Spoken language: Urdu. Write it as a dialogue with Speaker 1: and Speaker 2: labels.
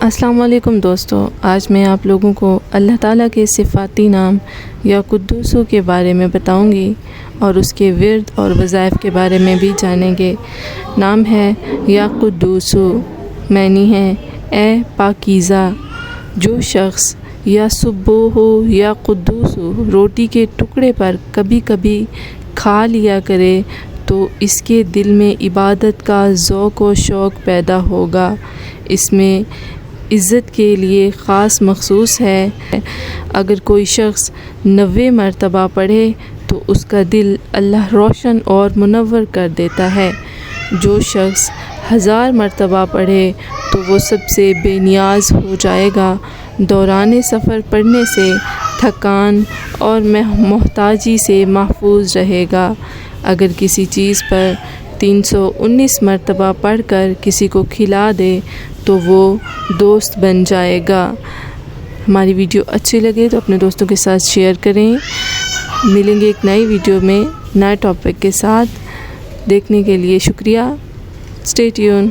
Speaker 1: السلام علیکم دوستو، آج میں آپ لوگوں کو اللہ تعالیٰ کے صفاتی نام یا قدوسو کے بارے میں بتاؤں گی اور اس کے ورد اور وظائف کے بارے میں بھی جانیں گے۔ نام ہے یا قدوسو، معنی ہے اے پاکیزہ۔ جو شخص یا سبوح یا قدوسو روٹی کے ٹکڑے پر کبھی کبھی کھا لیا کرے تو اس کے دل میں عبادت کا ذوق و شوق پیدا ہوگا۔ اس میں عزت کے لیے خاص مخصوص ہے۔ اگر کوئی شخص 90 مرتبہ پڑھے تو اس کا دل اللہ روشن اور منور کر دیتا ہے۔ جو شخص 1000 مرتبہ پڑھے تو وہ سب سے بے نیاز ہو جائے گا۔ دوران سفر پڑھنے سے تھکان اور محتاجی سے محفوظ رہے گا۔ اگر کسی چیز پر 319 مرتبہ پڑھ کر کسی کو کھلا دے تو وہ دوست بن جائے گا۔ ہماری ویڈیو اچھی لگے تو اپنے دوستوں کے ساتھ شیئر کریں۔ ملیں گے ایک نئی ویڈیو میں نئے ٹاپک کے ساتھ۔ دیکھنے کے لیے شکریہ۔ Stay tune.